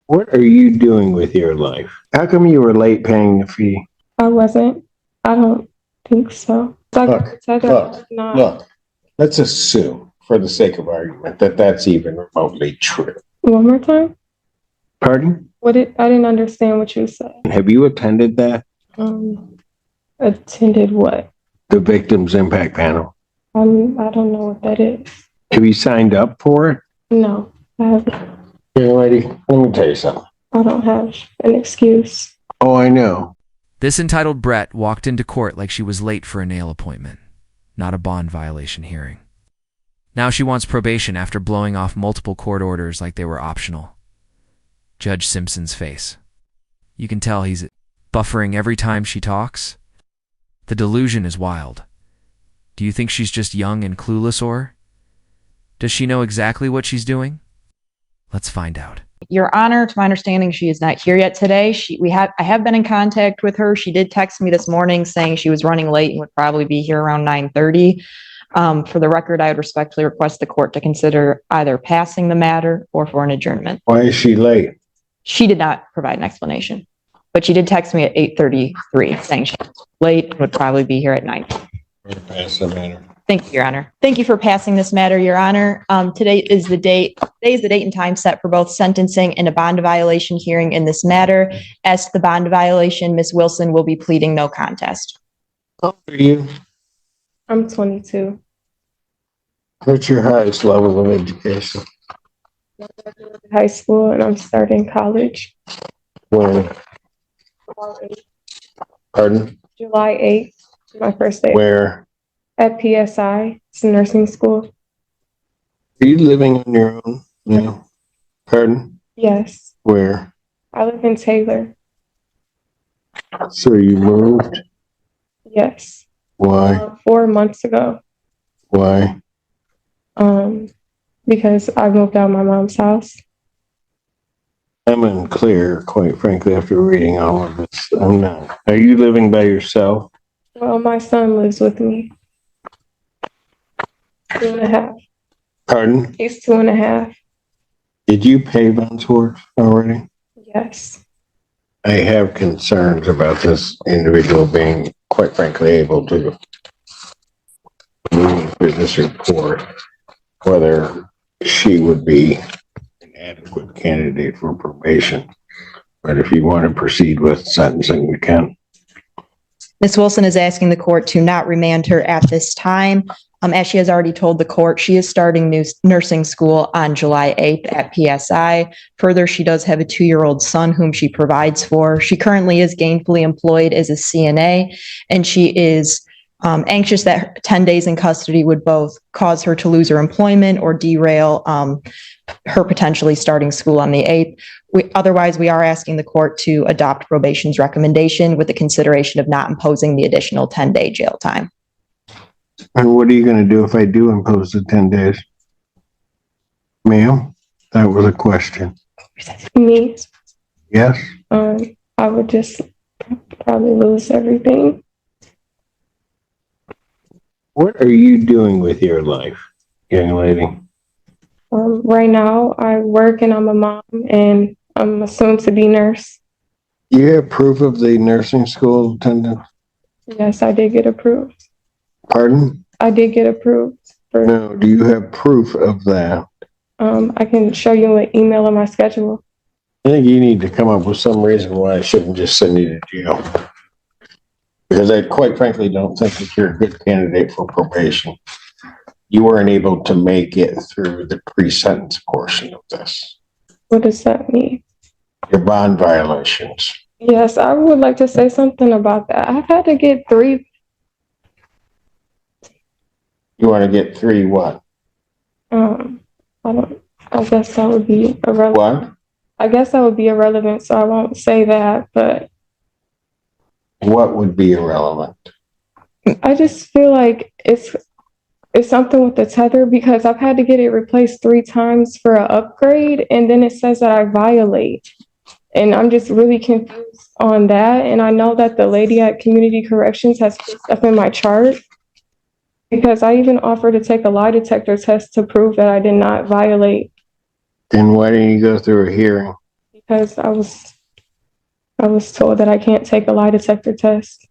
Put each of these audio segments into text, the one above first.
What are you doing with your life? How come you were late paying the fee? I wasn't. I don't think so. Look. Let's assume, for the sake of argument, that that's even remotely true. One more time? Pardon? I didn't understand what you said. Have you attended that? Attended what? The Victims Impact Panel. I don't know what that is. Have you signed up for it? No, I haven't. Young lady, let me tell you something. I don't have an excuse. Oh, I know. This entitled Brat walked into court like she was late for a nail appointment, not a bond violation hearing. Now she wants probation after blowing off multiple court orders like they were optional. Judge Simpson's face. You can tell he's buffering every time she talks. The delusion is wild. Do you think she's just young and clueless, or does she know exactly what she's doing? Let's find out. Your Honor, to my understanding, she is not here yet today. I have been in contact with her. She did text me this morning saying she was running late and would probably be here around 9:30. For the record, I would respectfully request the court to consider either passing the matter or for an adjournment. Why is she late? She did not provide an explanation, but she did text me at 8:33 saying she was late and would probably be here at 9. Pass the matter. Thank you, Your Honor. Thank you for passing this matter, Your Honor. Today is the date and time set for both sentencing and a bond violation hearing in this matter. As to the bond violation, Ms. Wilson will be pleading no contest. How old are you? I'm 22. What's your highest level of education? High school, and I'm starting college. When? Pardon? July 8th, my first day. Where? At PSI, it's a nursing school. Are you living on your own now? Pardon? Yes. Where? I live in Taylor. So you moved? Yes. Why? 4 months ago. Why? Because I moved out of my mom's house. I'm unclear, quite frankly, after reading all of this. I'm not. Are you living by yourself? Well, my son lives with me. 2.5. Pardon? He's 2.5. Did you pay bonds for it already? Yes. I have concerns about this individual being, quite frankly, able to move this report, whether she would be an adequate candidate for probation. But if you want to proceed with sentencing, we can. Ms. Wilson is asking the court to not remand her at this time. As she has already told the court, she is starting nursing school on July 8th at PSI. Further, she does have a 2-year-old son whom she provides for. She currently is gainfully employed as a CNA, and she is anxious that 10 days in custody would both cause her to lose her employment or derail her potentially starting school on the 8th. Otherwise, we are asking the court to adopt probation's recommendation with the consideration of not imposing the additional 10-day jail time. And what are you going to do if I do impose the 10 days? Ma'am, that was a question. Me? Yes? I would just probably lose everything. What are you doing with your life, young lady? Right now, I work and I'm a mom and I'm a soon-to-be nurse. Do you have proof of the nursing school attendance? Yes, I did get approved. Pardon? I did get approved. No, do you have proof of that? I can show you an email of my schedule. I think you need to come up with some reason why I shouldn't just send you to jail. Because I quite frankly don't think that you're a good candidate for probation. You weren't able to make it through the pre-sentence portion of this. What does that mean? Your bond violations. Yes, I would like to say something about that. I've had to get 3. You want to get 3 what? I guess that would be irrelevant. What? I guess that would be irrelevant, so I won't say that, but What would be irrelevant? I just feel like it's something with the tether because I've had to get it replaced 3 times for an upgrade, and then it says that I violate. And I'm just really confused on that. And I know that the lady at Community Corrections has put stuff in my chart because I even offered to take a lie detector test to prove that I did not violate. Then why didn't you go through a hearing? because I was told that I can't take a lie detector test.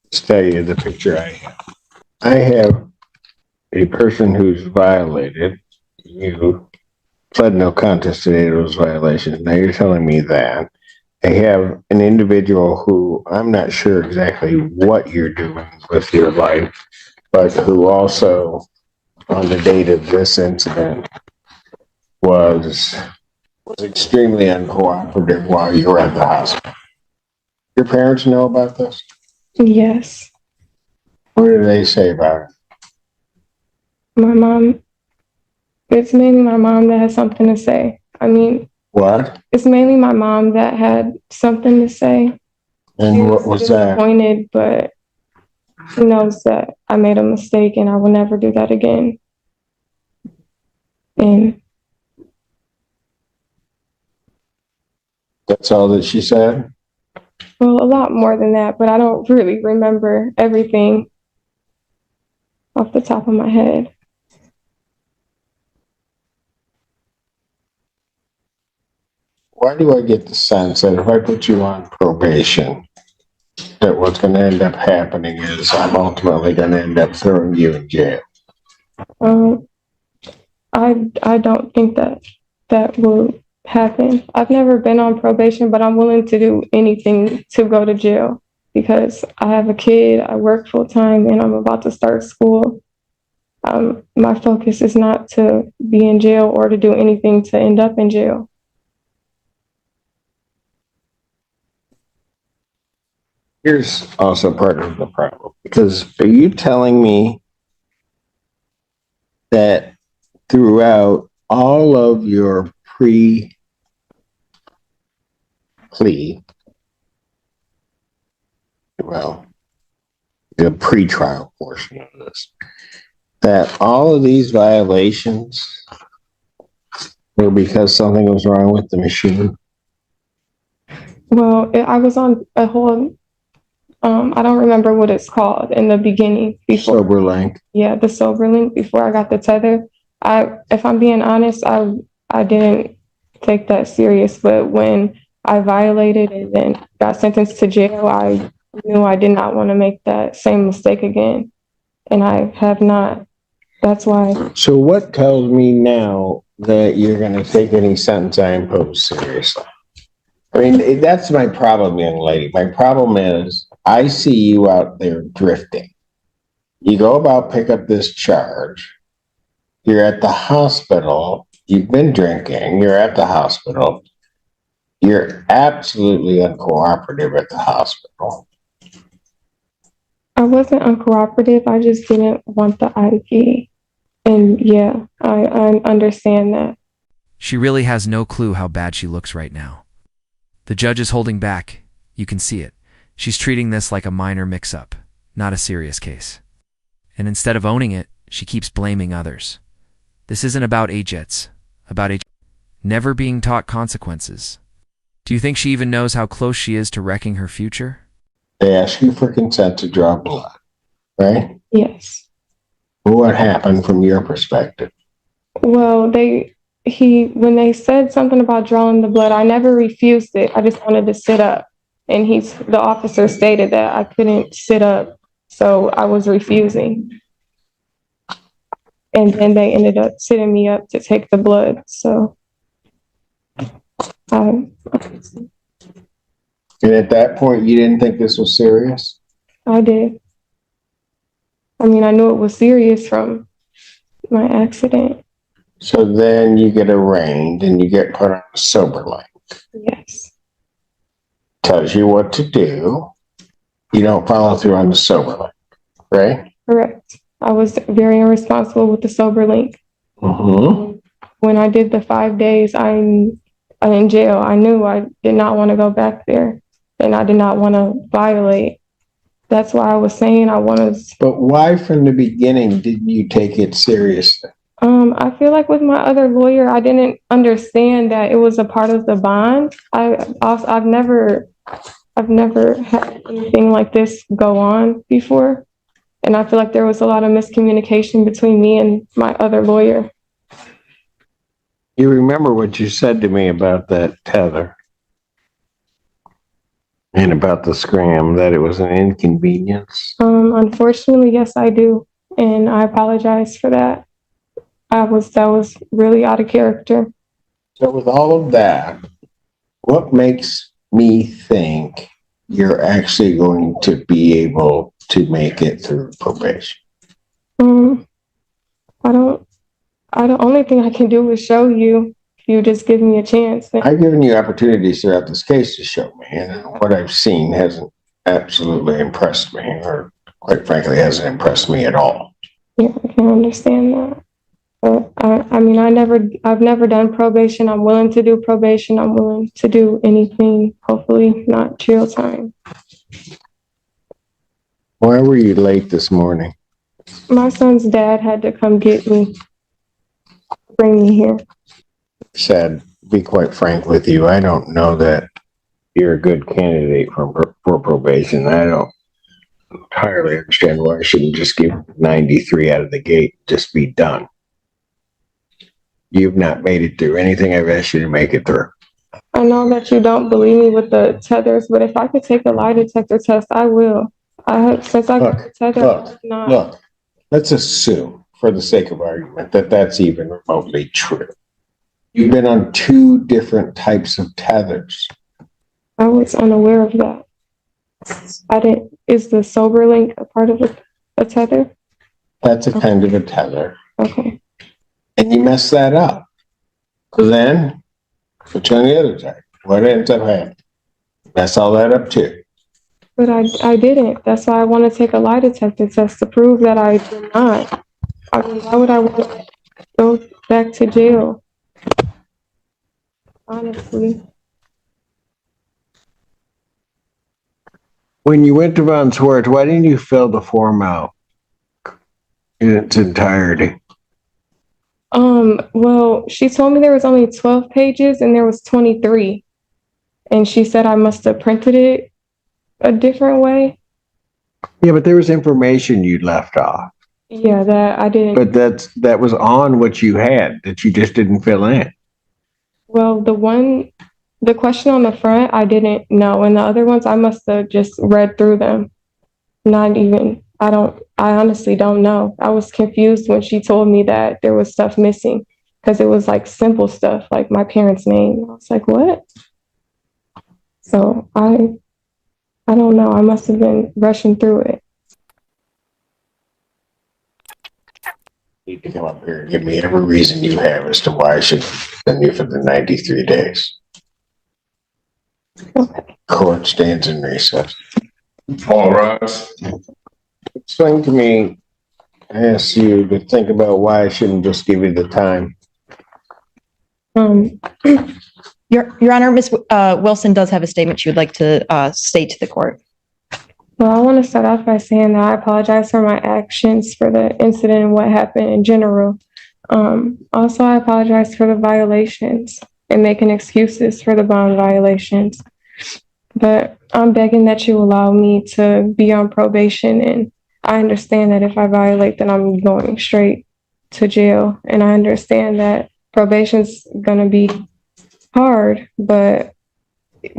Let's tell you the picture I have. I have a person who's violated. You pled no contest to any of those violations. Now you're telling me that. I have an individual who I'm not sure exactly what you're doing with your life, but who also, on the date of this incident, was extremely uncooperative while you were at the hospital. Your parents know about this? Yes. What do they say about it? My mom, it's mainly my mom that has something to say. I mean, What? it's mainly my mom that had something to say. And what was that? Disappointed, but she knows that I made a mistake and I will never do that again. And That's all that she said? well, a lot more than that, but I don't really remember everything off the top of my head. Why do I get the sense that if I put you on probation, that what's going to end up happening is I'm ultimately going to end up throwing you in jail? I don't think that will happen. I've never been on probation, but I'm willing to do anything to go to jail because I have a kid, I work full time, and I'm about to start school. My focus is not to be in jail or to do anything to end up in jail. Here's also part of the problem, because are you telling me that throughout all of your plea, well, the pre-trial portion of this, that all of these violations were because something was wrong with the machine? Well, I was on a whole, I don't remember what it's called in the beginning. Before, Sober link. yeah, the sober link before I got the tether. If I'm being honest, I didn't take that serious, but when I violated and then got sentenced to jail, I knew I did not want to make that same mistake again. And I have not. That's why. So what tells me now that you're going to take any sentence I impose seriously? I mean, that's my problem, young lady. My problem is I see you out there drifting. You go about pick up this charge. You're at the hospital. You've been drinking. You're at the hospital. You're absolutely uncooperative at the hospital. I wasn't uncooperative. I just didn't want the IP. And yeah, I understand that. She really has no clue how bad she looks right now. The judge is holding back. You can see it. She's treating this like a minor mix-up, not a serious case. And instead of owning it, she keeps blaming others. This isn't about agents, about never being taught consequences. Do you think she even knows how close she is to wrecking her future? They ask you for consent to draw blood, right? Yes. What happened from your perspective? Well, when they said something about drawing the blood, I never refused it. I just wanted to sit up. And the officer stated that I couldn't sit up, so I was refusing. And then they ended up sitting me up to take the blood. So, And at that point, you didn't think this was serious? I did. I mean, I knew it was serious from my accident. So then you get arraigned and you get put on a sober line. Yes. Tells you what to do. You don't follow through on the sober line, right? Correct. I was very irresponsible with the sober link. Mm-hmm. When I did the 5 days, I'm in jail. I knew I did not want to go back there, and I did not want to violate. That's why I was saying I want to. But why from the beginning didn't you take it seriously? I feel like with my other lawyer, I didn't understand that it was a part of the bond. I've never had anything like this go on before. And I feel like there was a lot of miscommunication between me and my other lawyer. You remember what you said to me about that tether and about the scram, that it was an inconvenience? Unfortunately, yes, I do. And I apologize for that. That was really out of character. So with all of that, what makes me think you're actually going to be able to make it through probation? The only thing I can do is show you if you just give me a chance. I've given you opportunities throughout this case to show me, and what I've seen hasn't absolutely impressed me, or quite frankly, hasn't impressed me at all. Yeah, I can understand that. But I've never done probation. I'm willing to do probation. I'm willing to do anything, hopefully not jail time. Why were you late this morning? My son's dad had to come get me, bring me here. Said, be quite frank with you, I don't know that you're a good candidate for probation. I don't entirely understand why I shouldn't just give 93 out of the gate, just be done. You've not made it through anything I've asked you to make it through. I know that you don't believe me with the tethers, but if I could take a lie detector test, I will. Since I got the tether, Look, let's assume, for the sake of argument, that that's even remotely true. You've been on 2 different types of tethers. I was unaware of that. Is the sober link a part of a tether? That's a kind of a tether. Okay. And you mess that up. So then, put you on the other side. What ends up happening? Mess all that up too. But I didn't. That's why I want to take a lie detector test to prove that I did not. I mean, why would I want to go back to jail? Honestly. When you went to Von Swartz, why didn't you fill the form out in its entirety? Well, she told me there was only 12 pages and there was 23. And she said I must have printed it a different way. Yeah, but there was information you left off. Yeah, that I didn't. But that was on what you had that you just didn't fill in. Well, the question on the front, I didn't know. And the other ones, I must have just read through them. I honestly don't know. I was confused when she told me that there was stuff missing because it was like simple stuff, like my parents' name. I was like, what? So I don't know. I must have been rushing through it. You need to come up here and give me every reason you have as to why I should send you for the 93 days. Okay. Court stands in recess. All rise. Explain to me, I asked you to think about why I shouldn't just give you the time. Your Honor, Ms. Wilson does have a statement she would like to state to the court. Well, I want to start off by saying that I apologize for my actions for the incident and what happened in general. Also, I apologize for the violations and making excuses for the bond violations. But I'm begging that you allow me to be on probation, and I understand that if I violate, then I'm going straight to jail. And I understand that probation's going to be hard, but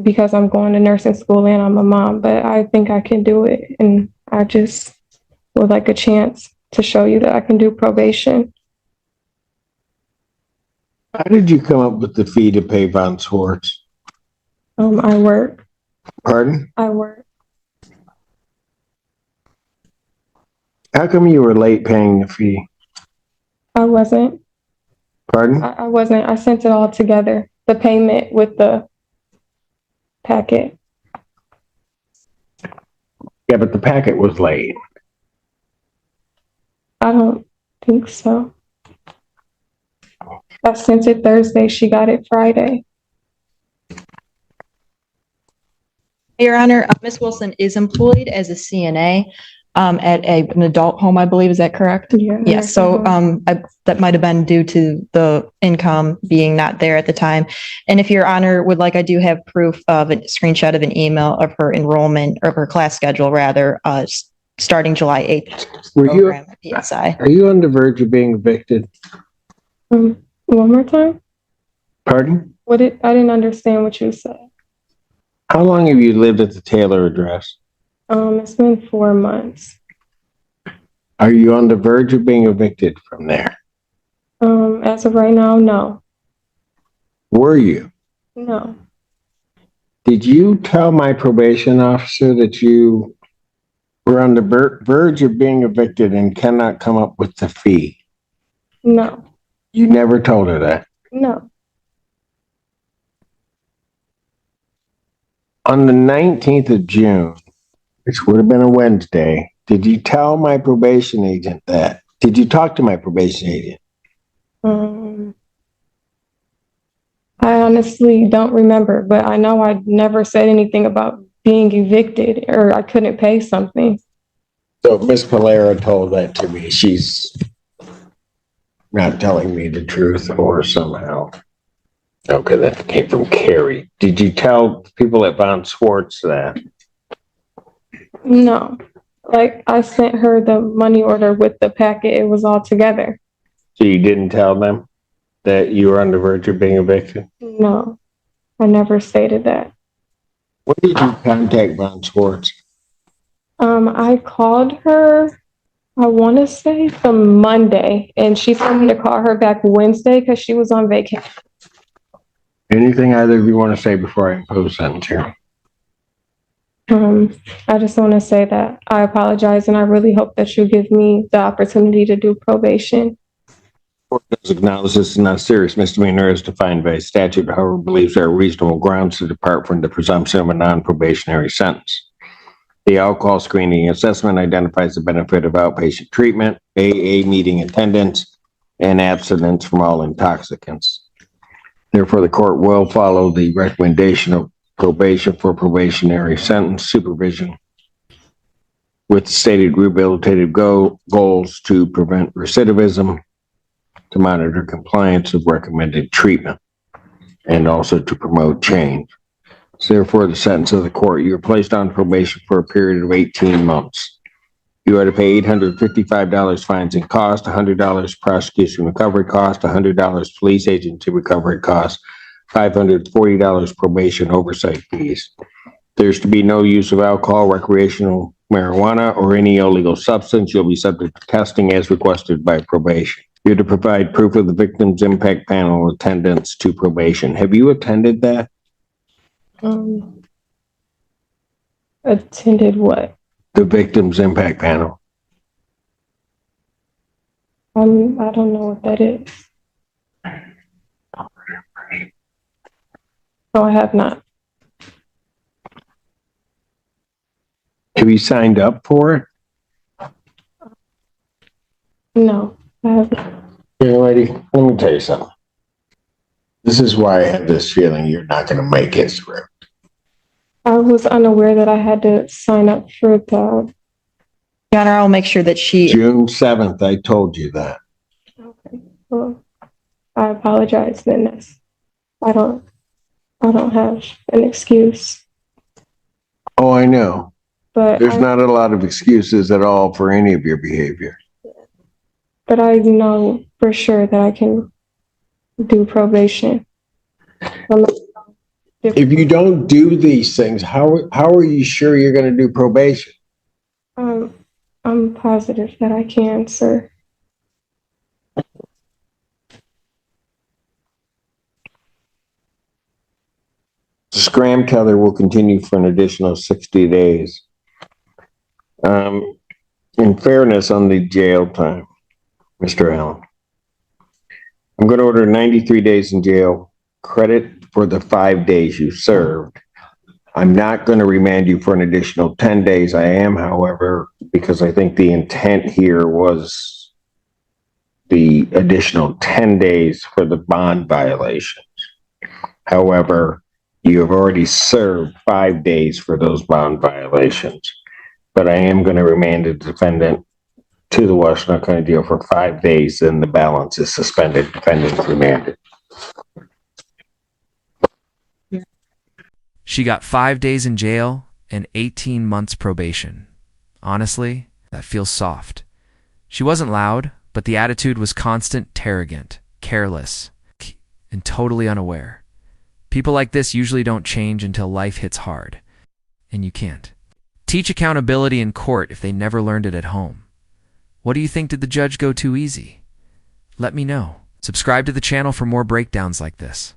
because I'm going to nursing school and I'm a mom, but I think I can do it. And I just would like a chance to show you that I can do probation. How did you come up with the fee to pay Von Swartz? I work. Pardon? I work. How come you were late paying the fee? I wasn't. Pardon? I wasn't. I sent it all together. The payment with the packet. Yeah, but the packet was late. I don't think so. I sent it Thursday. She got it Friday. Your Honor, Ms. Wilson is employed as a CNA at an adult home, I believe. Is that correct? Yeah. Yes. So that might have been due to the income being not there at the time. And if Your Honor would like, I do have proof of a screenshot of an email of her enrollment, or her class schedule rather, starting July 8th. Are you on the verge of being evicted? One more time? Pardon? I didn't understand what you said. How long have you lived at the Taylor address? It's been 4 months. Are you on the verge of being evicted from there? As of right now, no. Were you? No. Did you tell my probation officer that you were on the verge of being evicted and cannot come up with the fee? No. You never told her that. No. On the 19th of June, which would have been a Wednesday, did you tell my probation agent that? Did you talk to my probation agent? I honestly don't remember, but I know I never said anything about being evicted or I couldn't pay something. So Miss Valera told that to me. She's not telling me the truth or somehow. Okay, that came from Carrie. Did you tell people at Von Swartz that? No. Like, I sent her the money order with the packet. It was all together. So you didn't tell them that you were on the verge of being evicted? No, I never stated that. When did you contact Von Swartz? I called her, I want to say the Monday, and she told me to call her back Wednesday because she was on vacation. Anything either of you want to say before I impose sentence here? I just want to say that I apologize, and I really hope that you give me the opportunity to do probation. Court does acknowledge this is not a serious misdemeanor as defined by statute, however, believes there are reasonable grounds to depart from the presumption of a non-probationary sentence. The alcohol screening assessment identifies the benefit of outpatient treatment, AA meeting attendance, and abstinence from all intoxicants. Therefore, the court will follow the recommendation of probation for probationary sentence supervision with stated rehabilitative goals to prevent recidivism, to monitor compliance of recommended treatment, and also to promote change. So therefore, the sentence of the court, you are placed on probation for a period of 18 months. You are to pay $855 fines and costs, $100 prosecution recovery cost, $100 police agency recovery cost, $540 probation oversight fees. There's to be no use of alcohol, recreational marijuana, or any illegal substance. You'll be subject to testing as requested by probation. You're to provide proof of the victim's impact panel attendance to probation. Have you attended that? Attended what? The victim's impact panel. I don't know what that is. No, I have not. Have you signed up for it? No, I haven't. Young lady, let me tell you something. This is why I have this feeling you're not going to make it through. I was unaware that I had to sign up for the. Your Honor, I'll make sure that June 7th, I told you that. Okay, well, I apologize then. I don't have an excuse. Oh, I know. But There's not a lot of excuses at all for any of your behavior. But I know for sure that I can do probation. If you don't do these things, how are you sure you're going to do probation? I'm positive that I can, sir. The scram tether will continue for an additional 60 days. In fairness on the jail time, Mr. Allen, I'm going to order 93 days in jail, credit for the 5 days you served. I'm not going to remand you for an additional 10 days. I am, however, because I think the intent here was the additional 10 days for the bond violations. However, you have already served 5 days for those bond violations, but I am going to remand the defendant to the Washington County Jail for 5 days, then the balance is suspended, defendant is remanded. She got 5 days in jail and 18 months probation. Honestly, that feels soft. She wasn't loud, but the attitude was constant, arrogant, careless, and totally unaware. People like this usually don't change until life hits hard, and you can't. Teach accountability in court if they never learned it at home. What do you think? Did the judge go too easy? Let me know. Subscribe to the channel for more breakdowns like this.